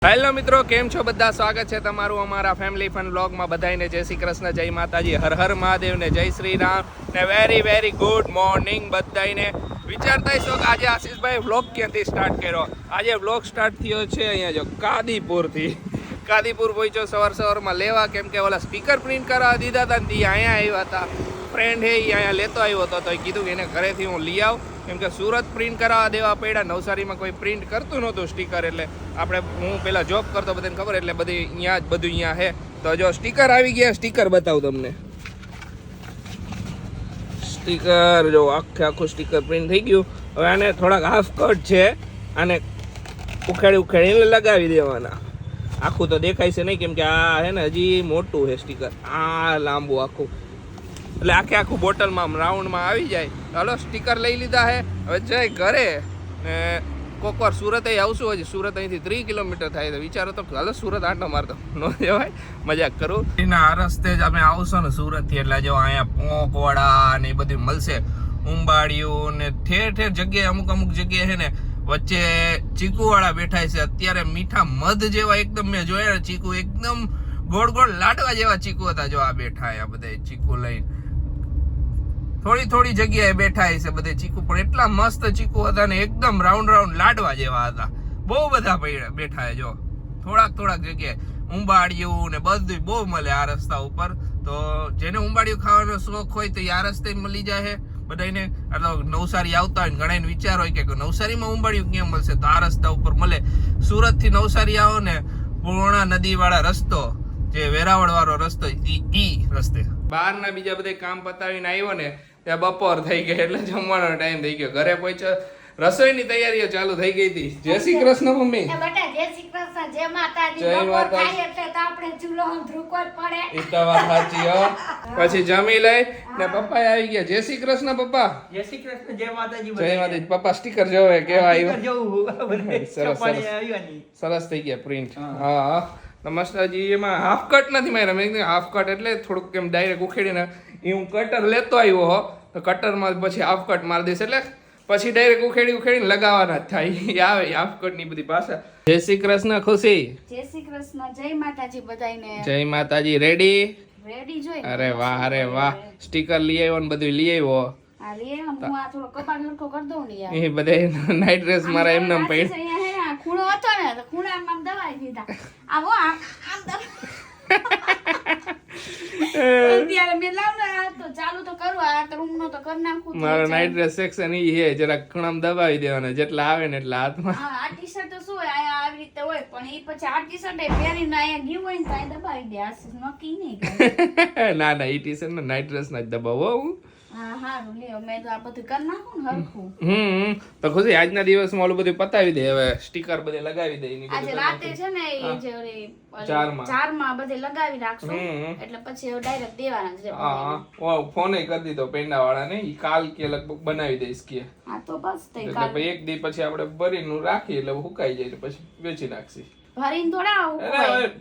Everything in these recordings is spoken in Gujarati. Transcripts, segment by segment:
હેલો મિત્રો, કેમ છો બધા? સ્વાગત છે તમારું અમારા ફેમિલી ફન વ્લોગમાં. બધાને જય શ્રી કૃષ્ણ, જય માતાજી, હર હર મહાદેવ ને જય શ્રી રામ ને વેરી વેરી ગુડ મોર્નિંગ બધાને. વિચારતા છો કે આજે આશીષભાઈ વ્લોગ ક્યાંથી સ્ટાર્ટ કર્યો? આજે વ્લોગ સ્ટાર્ટ થયો છે અહીંયા જો કાદીપુરથી. કાદીપુર પહોંચ્યો સવારમાં લેવા, કેમ કે ઓલા સ્પીકર પ્રિન્ટ કરાવવા દીધા હતા ને અહીંયા આવ્યા હતા. ફ્રેન્ડ હે એ અહીંયા લેતો આવ્યો હતો તો એ કીધું કે એને ઘરેથી હું લઈ આવું, કેમ કે સુરત પ્રિન્ટ કરાવવા દેવા પડ્યા. નવસારીમાં કોઈ પ્રિન્ટ કરતું નહોતું સ્ટીકર, એટલે હું પહેલાં જોબ કરતો, બધાને ખબર, એટલે બધી અહીંયા જ બધું અહીંયા છે. તો જો સ્ટીકર આવી ગયા, સ્ટીકર બતાવું તમને. સ્ટીકર જો આખું સ્ટીકર પ્રિન્ટ થઈ ગયું. હવે આને થોડાક હાફ કટ છે, આને ઉખેડીને લગાવી દેવાના. આખું તો દેખાય છે નહીં, કેમ કે આ છે ને હજી મોટું છે સ્ટીકર, આ લાંબુ આખું, એટલે આખું બોટલમાં રાઉન્ડમાં આવી જાય. ચાલો સ્ટીકર લઈ લીધા છે, હવે જઈ ઘરે ને કોક વાર સુરત આવશું. હજી સુરત અહીંથી 3 કિલોમીટર થાય, તો વિચારો તો હાલો સુરત આટો મારતો ન જવાય, મજાક કરું. એના આ રસ્તે જ અમે આવશો ને સુરતથી, એટલે જો અહીંયા પોંક વડા ને એ બધું મળશે, ઉંબાડિયું ને ઠેર જગ્યાએ અમુક જગ્યાએ છે ને વચ્ચે ચીકુવાળા બેઠા છે. અત્યારે મીઠા મધ જેવા એકદમ મેં જોયા ને, ચીકુ એકદમ ગોળ લાડવા જેવા ચીકુ હતા. જો આ બેઠા આ બધા ચીકુ લઈને થોડી જગ્યાએ બેઠા છે બધે ચીકુ, પણ એટલા મસ્ત ચીકુ હતા ને, એકદમ રાઉન્ડ લાડવા જેવા હતા. બહુ બધા બેઠા છે જો, થોડાક જગ્યાએ ઉંબાડિયું ને બધું બહુ મળે આ રસ્તા ઉપર. તો જેને ઉંબાડિયું ખાવાનો શોખ હોય તો આ રસ્તે મળી જાય બધાને. નવસારી આવતા હોય ઘણા વિચાર હોય કે નવસારીમાં ઉંબાડિયું ક્યાં મળશે, તો આ રસ્તા ઉપર મળે. સુરત થી નવસારી આવો ને, પૂર્ણા નદી વાળા રસ્તો, જે વેરાવળ વાળો રસ્તો, ઈ રસ્તે. બહારના બીજા બધા કામ પતાવીને આવ્યો ને ત્યાં બપોર થઈ ગઈ, એટલે જમવાનો ટાઈમ થઈ ગયો. ઘરે પહોંચ્યો, રસોઈની તૈયારીઓ ચાલુ થઈ ગઈ હતી. જય શ્રી કૃષ્ણ મમ્મી. બેટા જય શ્રી કૃષ્ણ, જય માતાજી. બપોર ખાઈ એટલે તો આપણે ચૂલો ધ્રુકો જ પડે. ઈ તો વાત સાચી હો. પછી જમી લઈ ને પપ્પા આવી ગયા. જય શ્રી કૃષ્ણ પપ્પા. જય શ્રી કૃષ્ણ, જય માતાજી. જય માતાજી. પપ્પા સ્ટીકર જોવે કેવા આવ્યા? સરસ થઈ ગયા પ્રિન્ટ. હા નમસ્કારજી. એમાં હાફ કટ નથી માર્યા, મેં કીધું હાફ કટ એટલે થોડુંક કેમ ડાયરેક્ટ ઉખેડીને એ હું કટર લેતો આવ્યો હો, તો કટરમાં પછી હાફ કટ મારી દઈશ, એટલે પછી ડાયરેક્ટ ઉખેડીને લગાવવાના જ થાય. આવે હાફ કટ ની બધી પાછા. જય શ્રી કૃષ્ણ ખુશી. જય શ્રી કૃષ્ણ, જય માતાજી બધાને. જય માતાજી. રેડી જોઈ. અરે વાહ. સ્ટીકર લઈ આવ્યો ને બધું લઈ આવ્યો. આ લે હું આ થોડો કપાળ હરખો કરી દઉં ને યાર. એ બધા નાઈટ ડ્રેસ મારા એમ નામ પડી. અહીંયા હે ખૂણો હતો ને, તો ખૂણામાં આમ દવાઈ દીધા. આવો આમ અત્યારે મેં લાવ ને તો ચાલુ તો કરું, આ રૂમ નો તો કરી નાખું. મારો નાઈટ ડ્રેસ સેક્શન ઈ છે, જરાક ખૂણામાં દબાવી દેવાના, જેટલા આવે ને એટલા હાથમાં. હા આ ટી શર્ટ તો શું હોય અહીંયા આવી રીતે હોય, પણ એ પછી આ ટી શર્ટ પહેરીને અહીંયા ગયું હોય ને તો અહીંયા દબાવી દે. આ નક્કી નહીં. ના ઈ ટી શર્ટ ને નાઈટ ડ્રેસ ના જ દબાવો હું. હા હારું લ્યો, મેં તો આ બધું કરી નાખું ને હરખું. તો ખુશી આજના દિવસમાં ઓલું બધું પતાવી દે, હવે સ્ટીકર બધે લગાવી દે. આજે રાતે છે ને એ જે ઓલી ચારમાં બધે લગાવી રાખશું, એટલે પછી ડાયરેક્ટ દેવાના છે. હા ફોન કરી દીધો પેંડા વાળાને, ઈ કાલ કે લગભગ બનાવી દઈશ કે. હા તો બસ તઈ એટલે પછી એક દી પછી આપણે ભરીને રાખી, એટલે હુકાઈ જાય, પછી વેચી નાખશી. ભરીને થોડા આવું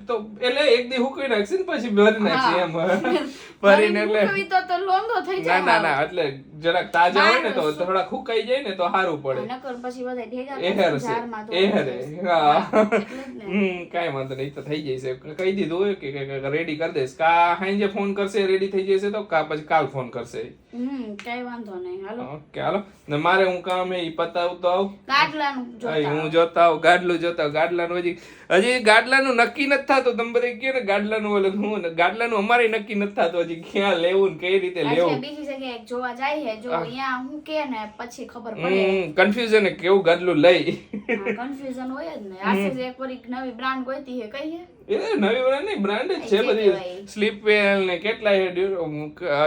તો એટલે એક દી હુકવી નાખશી ને પછી ભરી નાખશી એમ. ભરીને એટલે તો લોંદો થઈ જાય. ના એટલે જરાક તાજા હોય ને તો થોડા હુકાઈ જાય ને તો સારું પડે. નકર પછી બધા ભેગા કાઈ વાંધો નહીં, તો થઈ જશે. કહી દીધું હોય કે રેડી કરી દઈશ. કા હાંજે ફોન કરશે, રેડી થઈ જશે તો, કા પછી કાલ ફોન કરશે. કઈ વાંધો નહીં. હાલો ઓકે હાલો. ને મારે હું કામ એ પતાવતો આવ. ગાડલાનું હું જોતા આવ, ગાડલું જોતા આવ. ગાડલાનું હજી ગાડલાનું નક્કી નથી થતું. તમે બધા કહે ને ગાડલાનું ઓલું, હું ગાડલાનું અમારે નક્કી નથી થતું હજી, ક્યાં લેવું ને કઈ રીતે લેવું. બીજી જગ્યાએ જોવા જાય છે, જો અહીંયા હું કે ને પછી ખબર પડે. કન્ફ્યુઝન કેવું ગાડલું લઈ. કન્ફ્યુઝન હોય જ ને. આસે એક વાર નવી બ્રાન્ડ ગોતી છે, કઈ છે એ નવી બ્રાન્ડ નહીં, બ્રાન્ડ જ છે બધી. સ્લીપવેલ ને કેટલાય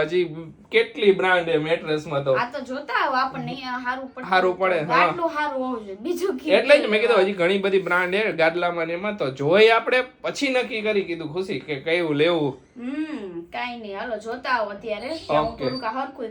હજી કેટલી બ્રાન્ડ છે મેટ્રેસ માં. તો આ તો જોતા આવો આપણને સારું પડે. ગાડલું સારું હોવું જોઈએ, બીજું કે એટલે જ મેં કીધું હજી ઘણી બધી બ્રાન્ડ છે ગાડલામાં ને એમાં, તો જોઈ આપણે પછી નક્કી કરી કીધું ખુશી કે કયું લેવું. કાઈ નહીં, હાલો જોતા આવો અત્યારે. હરખું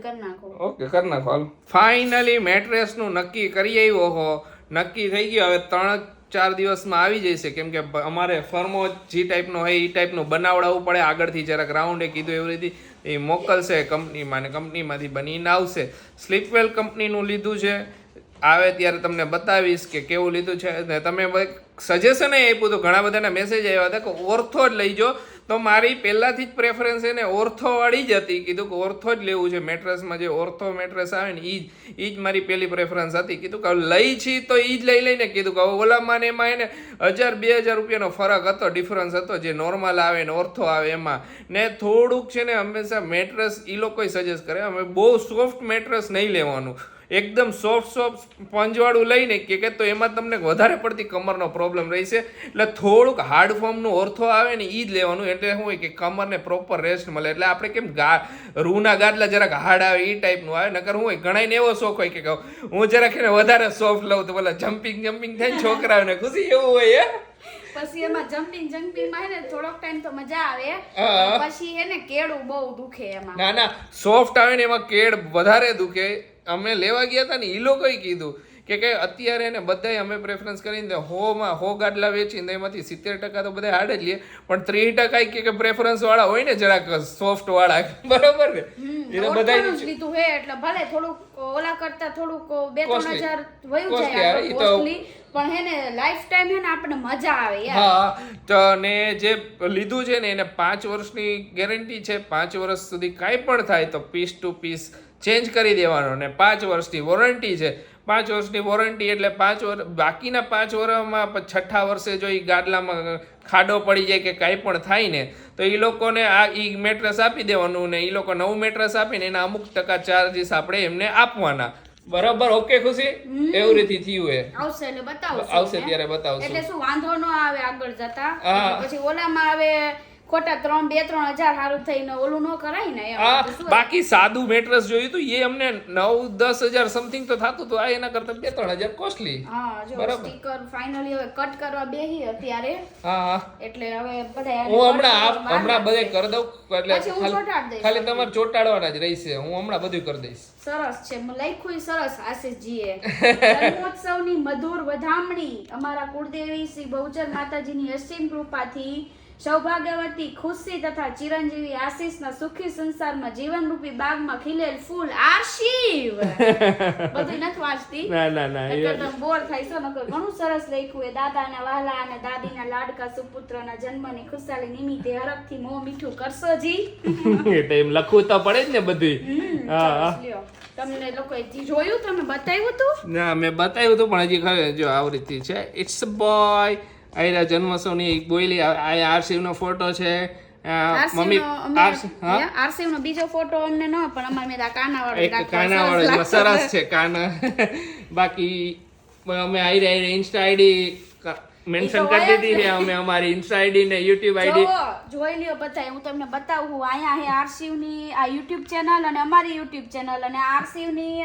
કરી નાખો. ઓકે કરી નાખો હાલો. ફાઇનલી મેટ્રેસ નું નક્કી કરી આવ્યો હો. નક્કી થઈ ગયો. હવે 3-4 દિવસમાં આવી જશે, કેમ કે અમારે ફર્મો જે ટાઈપનો હોય એ ટાઈપનું બનાવડાવવું પડે. આગળથી જરાક રાઉન્ડે કીધું એવી રીતે એ મોકલશે કંપનીમાં, ને કંપનીમાંથી બનીને આવશે. સ્લીપવેલ કંપનીનું લીધું છે. આવે ત્યારે તમને બતાવીશ કે કેવું લીધું છે. ને તમે સજેશન આપ્યું તો ઘણા બધાના મેસેજ આવ્યા હતા કે ઓર્થો જ લઈ જાઓ. તો મારી પહેલાથી જ પ્રેફરન્સ એને ઓર્થોવાળી જ હતી. કીધું કે ઓર્થો જ લેવું છે. મેટ્રેસમાં જે ઓર્થો મેટ્રેસ આવે ને એ જ મારી પહેલી પ્રેફરન્સ હતી. કીધું કે લઈ છી તો એ જ લઈ લઈને કીધું કે ઓલામાં ને એમાં એને 1000-2000 રૂપિયાનો ફરક હતો, ડિફરન્સ હતો. જે નોર્મલ આવે ને ઓર્થો આવે એમાં ને થોડુંક છે ને હંમેશા મેટ્રેસ એ લોકોય સજેસ્ટ કરે. અમે બહુ સોફ્ટ મેટ્રેસ નહીં લેવાનું. એકદમ સોફ્ટ સ્પંજવાળું લઈને કે તો એમાં તમને વધારે પડતી કમરનો પ્રોબ્લેમ રહેશે. એટલે થોડુંક હાર્ડ ફોર્મનું ઓર્થો આવે ને એ જ લેવાનું. એટલે શું હોય કે કમરને પ્રોપર રેસ્ટ મળે. એટલે આપણે કેમ રૂના ગાદલા જરાક હાર્ડ આવે એ ટાઈપનું આવે. નકર શું હોય ઘણાને એવો શોખ હોય કે હું જરાક એને વધારે સોફ્ટ લઉં તો પેલા જમ્પિંગ થાય છોકરાઓને ખુશી એવું હોય. પછી એમાં જમ્પિંગ માં ને થોડોક ટાઈમ તો મજા આવે, પછી એને કેળું બહુ દુખે એમાં. ના સોફ્ટ આવે ને એમાં કેળ વધારે દુખે. અમે લેવા ગયા હતા ને એ લોકોએ કીધું કે અત્યારે એને બધાય અમે પ્રેફરન્સ કરીને 100 ગાડલા વેચીને એમાંથી 70% તો બધા હાર્ડ જ લે, પણ 30% કે પ્રેફરન્સ વાળા હોય ને જરાક સોફ્ટ વાળા, બરોબર ને, એને બધા લીધું હે એટલે ભલે થોડુંક ઓલા કરતા થોડુંક 2-3 હજાર વયું જાય કોસ્ટલી, પણ હે ને લાઈફ ટાઈમ હે ને આપણે મજા આવે યાર. હા તો ને જે લીધું છે ને એને 5 વર્ષની ગેરંટી છે. 5 વર્ષ સુધી કાંઈ પણ થાય તો પીસ ટુ પીસ ચેન્જ કરી દેવાનો. ને 5 વર્ષની વોરંટી છે. 5 વર્ષની વોરંટી એટલે 5 વર્ષ, બાકીના 5 વર્ષમાં 6ઠા વર્ષે જો એ ગાદલામાં ખાડો પડી જાય કે કાંઈ પણ થાય ને તો એ લોકોને આ ઈ મેટ્રેસ આપી દેવાનું. ને એ લોકો નવું મેટ્રેસ આપીને એના અમુક ટકા ચાર્જીસ આપણે એમને આપવાના. બરાબર? ઓકે ખુશી? એવું રીતે થયું હે. આવશે એટલે બતાવશું. આવશે ત્યારે બતાવશું. એટલે શું વાંધો ન આવે આગળ જતા. પછી ઓલામાં આવે ખોટા 2-3 હજાર હારું થઈને ઓલું ન કરાય ને એમ. બાકી સાદું મેટ્રેસ જોયું તો એ અમને 9-10 હજાર સમથિંગ તો થતું હતું. આ એના કરતા 2-3 હજાર કોસ્ટલી. હા જો સ્ટીકર ફાઇનલી હવે કટ કરવા બેહી અત્યારે. હા એટલે હવે બધા હું હમણાં બધે કરી દઉં. એટલે ખાલી તમારે ચોટાડવાના જ રહેશે. હું હમણાં બધું કરી દઈશ. સરસ છે, લખ્યું સરસ આશીષજીએ. જન્મોત્સવની મધુર વધામણી અમારા કુળદેવી શ્રી બહુચર માતાજીની અસીમ કૃપાથી સૌભાગ્યવતી ખુશી તથા ચિરંજીવી આશીષના સુખી સંસારમાં જીવનરૂપી બાગમાં ખીલેલ ફૂલ આશીવ. બધું નથી વાંચતી, એટલે બોર થાય છો. નકર ઘણું સરસ લખ્યું. દાદાના વહાલા અને દાદીના લાડકા સુપુત્રના જન્મની ખુશાલી નિમિત્તે હરખથી મોં મીઠું કરશો જી. એટલે એમ લખવું તો પડે જ ને બધું. તમને લોકોએ જોયું? તમે બતાવ્યું હતું? ના મેં બતાવ્યું હતું પણ હજી ખરે જો આવૃત્તિ છે. It's a boy. આયરા જન્મોત્સવની એક બોયલી. આ આરસીવ નો ફોટો છે. મમ્મી આરસીવ નો બીજો ફોટો અમને ન, પણ અમાર મેં કાના વાળો સરસ છે કાના. બાકી અમે આયરા ઇન્સ્ટા આઈડી મેન્શન કરી દીધી છે. અમે અમારી ઇન્સ્ટા આઈડી ને યુટ્યુબ આઈડી જોઈ લ્યો બધા. હું તમને બતાવું. અહીંયા હે આરસીવ ની આ યુટ્યુબ ચેનલ અને અમારી યુટ્યુબ ચેનલ અને આરસીવ ની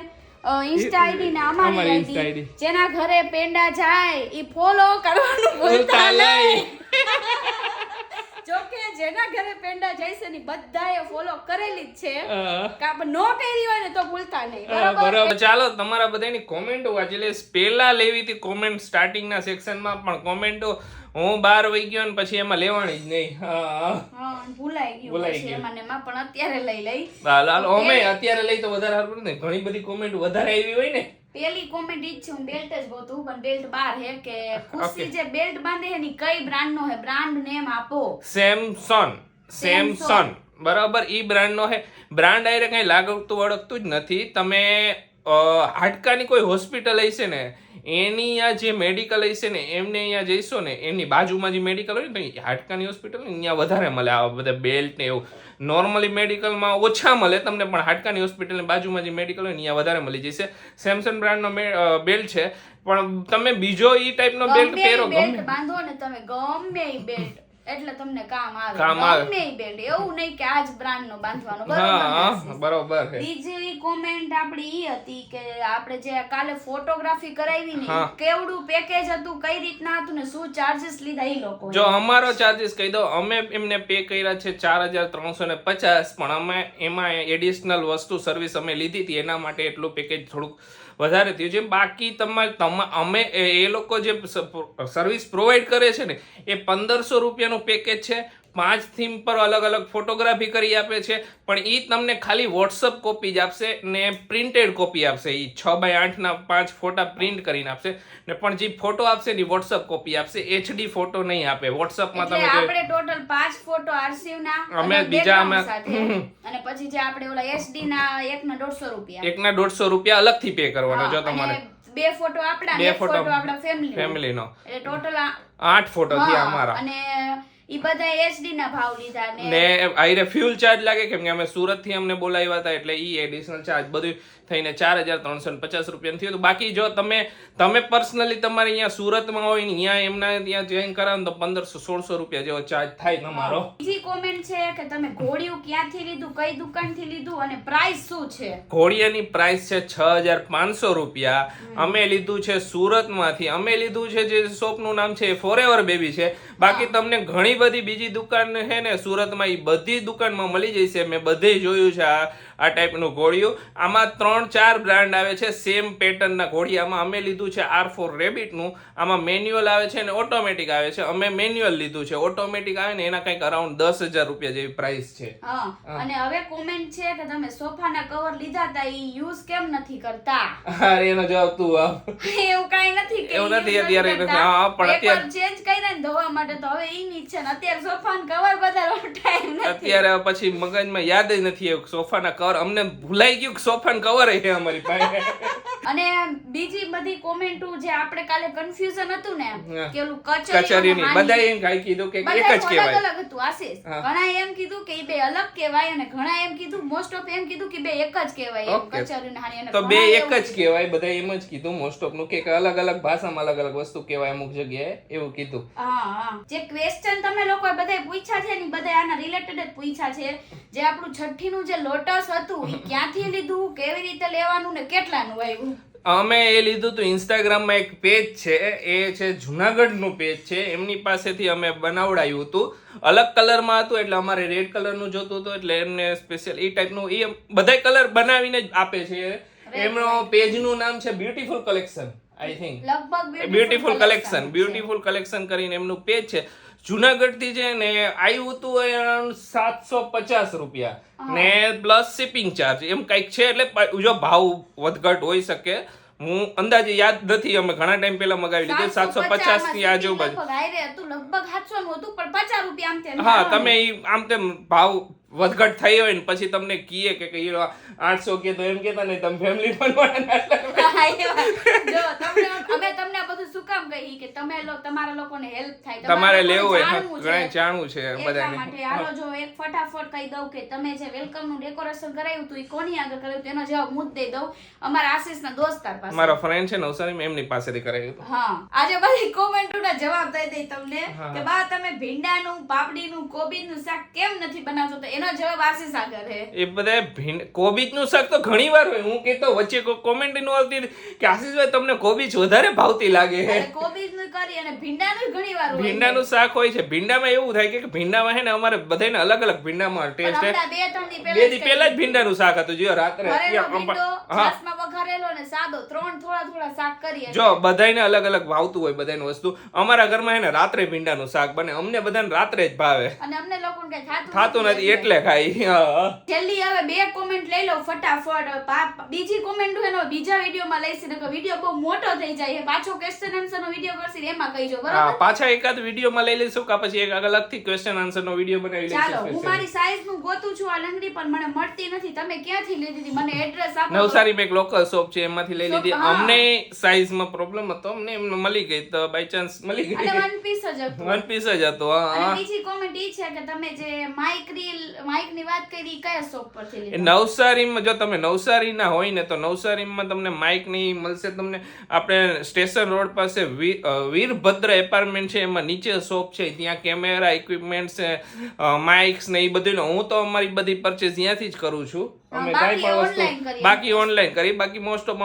ઇન્સ્ટા આઈડી ને અમારી આઈડી. જેના ઘરે પેંડા જાય ઈ ફોલો કરવાનું ભૂલતા નહીં. જોકે જેના ઘરે પેંડા જાય છે ને બધાએ ફોલો કરેલી જ છે. કાપ નો કરી હોય ને તો ભૂલતા નહીં. બરાબર. ચાલો તમારા બધાની કોમેન્ટો વાંચી લે. પહેલા લેવી હતી કોમેન્ટ સ્ટાર્ટિંગના સેક્શનમાં, પણ કોમેન્ટો હું 12 વઈ ગયો ને પછી એમાં લેવાની જ નહીં. ભૂલાઈ ગયું એમાં પણ અત્યારે લઈ લઈ. અમે અત્યારે લઈ તો વધારે સારું ને. ઘણી બધી કોમેન્ટ વધારે આવી હોય ને. પેલી કોમેન્ટ ઈ છે, હું બેલ્ટ જ ગોતું પણ બેલ્ટ બાર હે કે ખુશી જે બેલ્ટ બાંધે છે ની કઈ બ્રાન્ડ નો હે, બ્રાન્ડ નેમ આપો. સેમસન. બરાબર, ઈ બ્રાન્ડ નો હે. બ્રાન્ડ આયરે કઈ લાગતું વળગતું જ નથી. તમે હાડકાની કોઈ હોસ્પિટલ હશે ને એની આ જે મેડિકલ હશે ને એમને અહીંયા જઈશો ને એની બાજુમાં જે મેડિકલ હોય ને હાડકાની હોસ્પિટલ ને અહીંયા વધારે મળે આવા બધા બેલ્ટ ને એવું. નોર્મલી મેડિકલમાં ઓછા મળે તમને, પણ હાડકાની હોસ્પિટલની બાજુમાં જે મેડિકલ હોય ને અહીંયા વધારે મળી જશે. સેમસંગ બ્રાન્ડનો બેલ્ટ છે, પણ તમે બીજો ઈ ટાઈપનો બેલ્ટ પહેરો બેલ્ટ બાંધો ને તમે ગમે ઈ બેલ્ટ એટલે તમને કામ આવે. ગમે ઈ બેલ્ટ, એવું નહીં કે આજ બ્રાન્ડ નો બાંધવાનો. બરોબર. બીજી કોમેન્ટ આપડી ઈ હતી કે આપણે જે કાલે ફોટોગ્રાફી કરાવી ને કેવડું પેકેજ હતું, કઈ રીતના હતું ને શું ચાર્જીસ લીધા ઈ લોકો. જો અમારો ચાર્જીસ કહી દો. અમે એમને પે કર્યા છે 4350, પણ અમે એમાં એડિશનલ વસ્તુ સર્વિસ અમે લીધી હતી એના માટે એટલું પેકેજ થોડુંક વધારે થયું છે. બાકી અમે એ લોકો જે સર્વિસ પ્રોવાઈડ કરે છે ને એ 1500 રૂપિયાનું પેકેજ છે, 5 થીમ પર અલગ અલગ ફોટોગ્રાફી કરી આપે છે, પણ એ તમને ખાલી વોટ્સઅપ કોપી જ આપશે ને પ્રિન્ટેડ કોપી આપશે. એ 6x8 ના 5 ફોટા પ્રિન્ટ કરીને આપશે ને, પણ જે ફોટો આપશે ને વોટ્સઅપ કોપી આપશે, HD ફોટો નહીં આપે. વોટ્સઅપમાં એટલે તમે આપણે ટોટલ 5 ફોટો આરસીવ ના અમે અને બીજા background અમે- સાથે અને પછી જે આપણે ઓલા SD ના એકના 150 રૂપિયા એકના 150 રૂપિયા અલગથી પે કરવાનો જો હા, તમારે. અને 2 ફોટો આપણા બે અને 1 ફોટો ફોટો આપણા ફેમિલીનો એટલે ટોટલ 8 ફોટો થયા અમારા. અને ઈ બધા SD ના ભાવ લીધા ને આઈરે ફ્યુલ ચાર્જ લાગે, કેમ કે અમે સુરત થી અમને બોલાવ્યા હતા એટલે ઈ એડિશનલ ચાર્જ બધું થઈને 4350 રૂપિયા થયું. તો બાકી જો તમે પર્સનલી તમારે અહીંયા સુરતમાં હોય ને અહીંયા એમના ત્યાં જોઈન કરાવો તો 1500-1600 રૂપિયા જેવો ચાર્જ થાય તમારો. બીજી કોમેન્ટ છે કે તમે ઘોડિયું ક્યાંથી લીધું, કઈ દુકાનથી લીધું અને પ્રાઇસ શું છે? ઘોડિયાની પ્રાઇસ છે 6500 રૂપિયા. અમે લીધું છે સુરતમાંથી. અમે લીધું છે જે શોપનું નામ છે ફોરએવર બેબી છે. બાકી તમને ઘણી બધી બીજી દુકાન છે ને સુરતમાં, એ બધી દુકાનમાં મળી જશે. મેં બધે જોયું છે આ ટાઈપનું ઘોડિયું. આમાં 3-4 બ્રાન્ડ આવે છે સેમ પેટર્નના ઘોડિયામાં. અમે લીધું છે R4 રેબિટનું. આમાં મેન્યુઅલ આવે છે અને ઓટોમેટિક આવે છે. અમે મેન્યુઅલ લીધું છે. ઓટોમેટિક આવે ને એના કંઈક અરાઉન્ડ 10,000 રૂપિયા જેવી પ્રાઇસ છે. અને હવે કોમેન્ટ છે કે તમે સોફાના કવર લીધા હતા ઈ યુઝ કેમ નથી કરતા? અરે એનો જવાબ તું આપ. એવું કાઈ નથી કે એવું નથી use અત્યારે કરતા. હા, પણ એકવાર અત્યારે ચેન્જ કર્યા ને ધોવા માટે તો હવે ઈ ની છે ને અત્યારે સોફાના કવર બદલવાનો ટાઈમ નથી. અત્યારે પછી મગજમાં યાદ જ નથી આવ્યું સોફાના કવર. અમને ભૂલાઈ ગયું કે સોફાના કવર છે અમારી પાસે. અને બીજી બધી કોમેન્ટો જે આપણે કાલે કન્ફ્યુઝન હતું ને હા. કે ઓલું કચેરીની બધા એમ કાંઈ કીધું કે એક જ કહેવાય. અલગ હતું આશીષ. હા. ઘણા એમ કીધું કે ઈ બે અલગ કહેવાય અને ઘણા એમ કીધું મોસ્ટ ઓફ એમ કીધું કે બે એક જ કહેવાય એમ Okay. કચેરી અને હાની. અને તો બે ઘણા એક એવું જ કહેવાય. બધા એમ જ કીધું મોસ્ટ ઓફ નું કે અલગ અલગ ભાષામાં અલગ અલગ વસ્તુ કહેવાય અમુક જગ્યાએ એવું કીધું. હા. જે ક્વેશ્ચન તમે લોકોએ બધાય પૂછ્યા છે ને બધા આના રિલેટેડ જ પૂછ્યા છે. જે આપણું છઠ્ઠીનું જે લોટસ હતું ઈ ક્યાંથી લીધું, કેવી રીતે લેવાનું ને કેટલાનું આવ્યું? અમે એ લીધું હતું ઇન્સ્ટાગ્રામમાં એક પેજ છે, એ છે જુનાગઢનું પેજ છે. એમની પાસેથી અમે બનાવડાયું હતું. અલગ કલરમાં હતું એટલે અમારે રેડ કલરનું જોતું હતું એટલે એમને સ્પેશિયલ એ ટાઈપનું એ બધાય કલર બનાવીને જ આપે છે. એમનો પેજનું નામ છે બ્યુટીફુલ કલેક્શન. આઈ થિંક લગભગ બ્યુટીફુલ કલેક્શન. બ્યુટીફુલ કલેક્શન કરીને એમનું પેજ છે. જુનાગઢ થી છે ને આવ્યું હતું અરાઉન્ડ 750 રૂપિયા ને પ્લસ શિપિંગ ચાર્જ એમ કઈક છે. એટલે જો ભાવ વધઘટ હોઈ શકે, હું અંદાજે યાદ નથી. અમે ઘણા ટાઈમ પહેલા મગાવી લીધું 750 ની આજુબાજુ. લગભગ 700 નું હતું પણ 50 રૂપિયા આમ તેમ. હા, તમે આમ તેમ ભાવ વધઘટ થઈ હોય ને પછી તમને કીએ કે 800 કે તો એમ કેતા નહીં તમે ફેમિલી જો અમે તમને આ બધું શું કામ કહી કે તમે તમારા લોકોને હેલ્પ થાય, તમારે લેવું હોય જાણવું છે. ઘણા જાણવું છે એટલા બધાને. માટે હાલો જો એક ફટાફટ કહી દઉં કે તમે જે વેલકમ નું ડેકોરેશન કરાવ્યું હતું એ કોની આગળ કરાવ્યું હતું એનો જવાબ હું જ દઈ દઉં. અમારા આશીષના દોસ્તાર પાસે. મારો ફ્રેન્ડ છે નવસારીમાં, એમની પાસેથી કરાવ્યું હતું. હા, આજે બધી કોમેન્ટોના જવાબ દઈ દઈ તમને કે બા તમે ભીંડાનું, પાપડીનું, કોબીજનું શાક કેમ નથી બનાવતો? તો એનો જવાબ આશીષ આગળ છે. એ બધા કોબીજનું શાક તો ઘણી વાર હોય. હું કેતો વચ્ચે કોમેન્ટ નું આવતી કે આશીષભાઈ તમને કોબીજ વધારે ભાવતી લાગે છે. કોબીજનું કરી અને ભીંડાનું ઘણી વાર હોય. ભીંડાનું શાક હોય છે. ભીંડામાં એવું થાય કે ભીંડામાં છે ને અમારે બધાને અલગ અલગ ભીંડામાં પણ ટેસ્ટ છે. હમણાં 2-3 દી બે દી પહેલા જ ભીંડાનું શાક હતું. જો રાત્રે ભરેલો ભીંડો, હા, છાશમાં વઘારેલો ને સાદો, 3 થોડા શાક કરીએ. જો બધાને અલગ અલગ ભાવતું હોય બધાની વસ્તુ. અમારા ઘરમાં છે ને રાત્રે ભીંડાનું શાક બને. અમને બધાને રાત્રે જ ભાવે. અને અમને લોકોને કઈ થાતું નથી એટલે ખાઈ. જલ્દી હવે 2 કોમેન્ટ લઈ લો ફટાફટ. બીજી કોમેન્ટ એનો બીજા વિડીયોમાં લઈશ ને વિડીયો બહુ મોટો થઈ જાય. પાછો ક્વેશ્ચન આન્સર નો વિડીયો કરશે એમાં કહીજો, હા, બરાબર? પાછા એકાદ વિડીયોમાં લઈ લઈશું કે પછી એક અલગથી ક્વેશ્ચન આન્સર નો વિડીયો બનાવી ચાલો, લઈશું. હું મારી સાઈઝ નું ગોતું છું આ લંગડી પણ મને મળતી નથી. તમે ક્યાંથી લીધી હતી? મને એડ્રેસ આપો. નવસારીમાં એક લોકલ શોપ છે એમાંથી લઈ લીધી. હા. અમને સાઈઝમાં પ્રોબ્લેમ હતો, અમને એમ મળી ગઈ તો બાય ચાન્સ મળી ગઈ. અને વન પીસ જ હતું. વન પીસ જ હતો. હા, અને હા. બીજી કોમેન્ટ ઈ છે કે તમે જે માઇક ની વાત કરી ઈ કયા શોપ પરથી એ લીધી? નવસારીમાં જો તમે નવસારીના હોય ને તો નવસારીમાં તમને માઇક ની મળશે. તમને આપણે સ્ટેશન રોડ પાસે વીરભદ્ર એપાર્ટમેન્ટ છે એમાં નીચે શોપ છે. ત્યાં કેમેરા ઇક્વિપમેન્ટ છે, માઇક્સ ને એ બધું. હું તો અમારી બધી પરચેઝ ત્યાંથી જ કરું છું. અમે બાકી કાંઈ પણ online વસ્તુ કરીએ. બાકી ઓનલાઈન કરી. બાકી મોસ્ટ ઓફ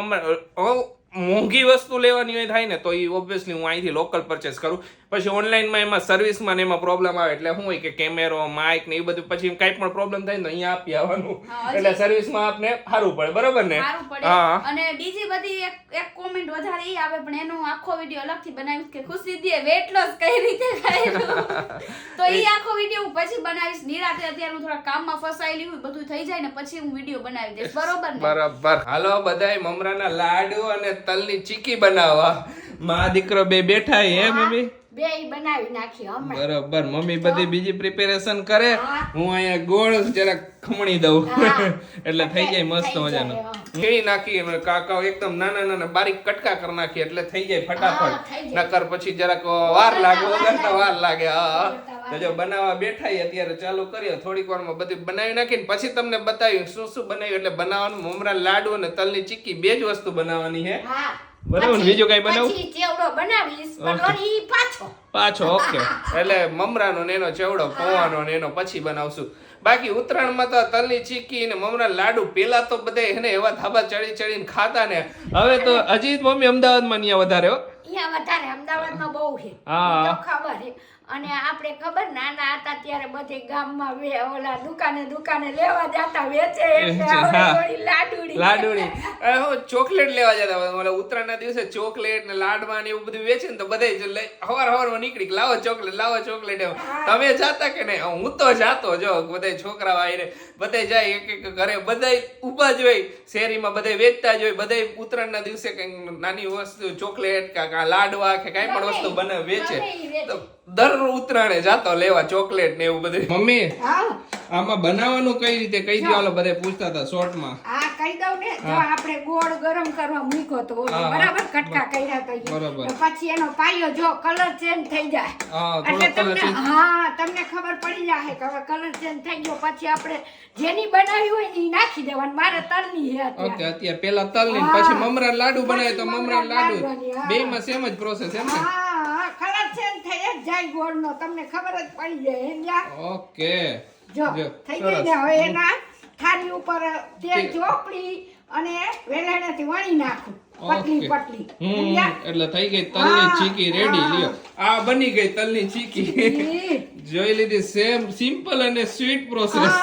મોંઘી વસ્તુ લેવાની હોય થાય ને તો એ ઓબ્વિયસલી હું અહીંથી લોકલ પરચેસ કરું. પછી ઓનલાઈનમાં એમાં સર્વિસમાં ને એમાં પ્રોબ્લેમ આવે એટલે શું હોય કે કેમેરો, માઇક ને એ બધું પછી કાંઈ પણ પ્રોબ્લેમ થાય ને અહીંયા આપી આવવાનું. હા, એટલે સર્વિસમાં આપને સારું પડે, બરોબર ને? સારું પડે. હા. અને બીજી બધી એક કોમેન્ટ વધારે ઈ આવે પણ એનો આખો વિડિયો અલગથી બનાવીશ કે ખુશી દીએ વેટ લોસ કઈ રીતે કર્યું. તો ઈ આખો વિડીયો હું પછી બનાવીશ નિરાતે. અત્યારે હું થોડા કામમાં ફસાયેલી હું, બધું થઈ જાય ને પછી હું વિડીયો બનાવી દઈશ, બરોબર ને? બરાબર. હાલો બધાય મમરાના લાડુ અને તલની ચીકી બનાવવા માં દીકરો બે બેઠા હે મમ્મી. બે બનાવી નાખી હમણાં. બરાબર. મમ્મી બધી બીજી પ્રિપેરેશન કરે, હું અહીંયા ગોળ જરાક ખમણી દઉં એટલે થઈ જાય મસ્ત મજાનો. ખીણી નાખી કાકા એકદમ નાના નાના બારીક કટકા કરી નાખી એટલે થઈ જાય ફટાફટ. નકર પછી જરાક વાર લાગે, વગર વાર લાગે. હા તો જો બનાવવા બેઠા અત્યારે ચાલુ કરીએ. થોડીક વારમાં બધું બનાવી નાખીને પછી તમને બતાવ્યું શું શું બનાવ્યું. એટલે બનાવવાનું મમરા લાડુ અને તલની ચીક્કી બે જ વસ્તુ બનાવવાની છે. બરાબર. બીજું કઈ બનાવું? પછી ચેવડો બનાવીશ, પણ વળી પાછો. ઓકે. એટલે મમરાનો ને એનો ચેવડો, પૌવાનો ને એનો પછી બનાવશું. બાકી ઉત્તરાયણમાં તો તલની ચીક્કી ને મમરા લાડુ પેલા તો બધા એને એવા ધાબા ચડી ચડીને ખાતા ને. હવે તો હજી મમ્મી અમદાવાદમાં અહીંયા વધારે હો. અહીંયા વધારે અમદાવાદમાં બહુ છે. હા. તો ખબર છે. અને આપણે ખબર નાના હતા ત્યારે બધે ગામમાં ઓલા દુકાને લેવા જતા વેચે એટલે હવે થોડી લાડુડી ચોકલેટ લેવા જતા. ઓલા ઉત્તરાયણના દિવસે ચોકલેટ ને લાડવા ને એવું બધું વેચે ને તો બધા હવારમાં નીકળી લાવો ચોકલેટ એમ. તમે જાતા કે નહીં? હું તો જાતો. જો બધા છોકરાઓ આવીને બધા જાય એક એક ઘરે, બધા ઉભા જ હોય શેરીમાં, બધા વેચતા જ હોય. બધા ઉત્તરાયણના દિવસે કઈ નાની વસ્તુ ચોકલેટ કે લાડવા કે કઈ પણ વસ્તુ બનાવે વેચે તો દર ઉત્તરાયણે જાતો લેવા ચોકલેટ ને એવું બધું. મમ્મી આમાં બનાવવાનું કઈ રીતે કહી દો. હાલો બધા પૂછતા હતા શોર્ટમાં. હા કહી દઉં ને. જો આપણે ગોળ ગરમ કરવા મૂક્યો તો બરાબર, કટકા કર્યા તો પછી એનો પાયો જો કલર ચેન્જ થઈ જાય એટલે તમને ખબર પડી જાય કે હવે કલર ચેન્જ થઈ ગયો. પછી આપણે જેની બનાવી હોય ને ઈ નાખી દેવાનું. મારે તલની છે ઓકે. અત્યારે પેલા તલની પછી મમરા લાડુ બનાવે તો મમરા લાડુ બેયમાં સેમ જ પ્રોસેસ એમ ને? હા, કલર ચેન્જ થઈ જ જાય ગોળનો, તમને ખબર જ પડી જાય. ઓકે. જો થઈ ગઈ ને. હવે એના થાળી ઉપર તેલ ચોપડી અને વેલણેથી વણી નાખું પતલી. એટલે થઈ ગઈ તલની ચીકી રેડી. લ્યો આ બની ગઈ તલની ચીકી. જોઈ લીધી. સેમ સિમ્પલ અને સ્વીટ પ્રોસેસ.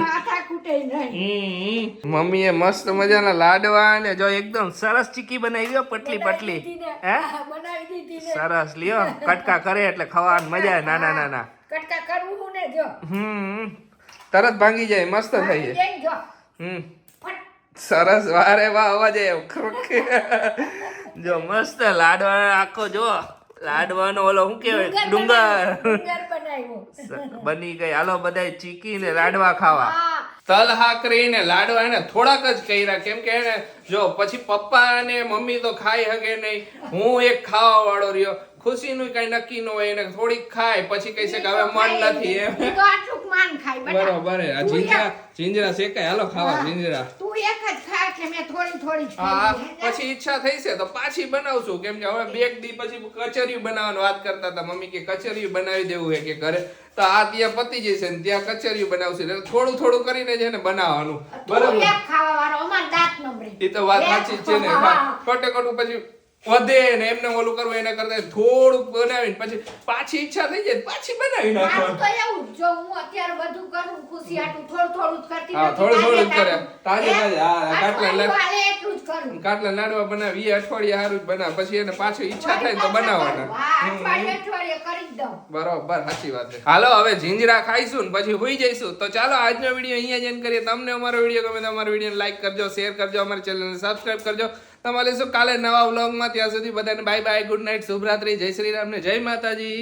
માથા કૂટે નહીં. મમ્મીએ મસ્ત મજાના લાડવા ને જો એકદમ સરસ ચીકી બનાવી પટલી. હે બનાવી દીધી. સરસ. લ્યો કટકા કરે એટલે ખાવાની મજા આવે. નાના કટકા કરવું ને જો તરત ભાંગી જાય. મસ્ત થઈ જાય. જો સરસ. વારે વાહ અવાજ આવ્યો. જો મસ્ત લાડવા આખો જો લાડવાનો ઓલો શું કેવાય ડુંગર બનાવ્યો બની ગઈ. હાલો બધા ચીકી ને લાડવા ખાવા. તલ હાકરી ને લાડવા એને થોડાક જ કર્યા કેમ કે એને જો પછી પપ્પા અને મમ્મી તો ખાઈ શકે નહીં. હું એક ખાવા વાળો રહ્યો. ખુશીનું કઈ નક્કી ન હોય. એને થોડીક ખાય પછી કહી શકે હવે મન નથી એમ. બરોબર. આ જીંજરા શેકાય. હાલો ખાવા જીંજરા. તું એક જ ખા કે મેં થોડી હા પછી ઈચ્છા થઈ છે તો પાછી બનાવશું. કેમ કે હવે બે દી પછી કચરિયું બનાવવાનું વાત કરતા હતા. મમ્મી કે કચરિયું બનાવી દેવું હે કે ઘરે. તો આ ત્યાં પતી જશે ને ત્યાં કચરિયું બનાવશું. એટલે થોડું થોડું કરીને જ એને બનાવવાનું. બરાબર. એ તો વાત સાચી છે ને. ખોટે ખોટું પછી વધે ને એમને ઓલું કરવું એના કરતા થોડુંક બનાવીને પછી પાછી ઈચ્છા થઈ જાય પાછી બનાવી નાખવાનું. તો એવું જો હું અત્યારે બધું કરું ખુશી આટું થોડું જ કરતી હા થોડું જ કરે. તાજે હા કાટલા લાડવા બનાવી એ અઠવાડિયે સારું જ બનાવ. પછી એને પાછું ઈચ્છા થાય તો બનાવવાના. બરોબર સાચી વાત છે. હાલો હવે જીંજરા ખાઈશું ને પછી હોઈ જઈશું. તો ચાલો આજનો વિડીયો અહીંયા જ એન્ડ કરીએ. તમને અમારો વિડીયો ગમે તો અમારો વિડીયો લાઈક કરજો, શેર કરજો, અમારી ચેનલને સબસ્ક્રાઇબ કરજો. તમારે શું કાલે નવા વ્લોગમાં. ત્યાં સુધી બધાને બાય બાય, ગુડ નાઇટ, શુભરાત્રી, જય શ્રી રામ ને જય માતાજી.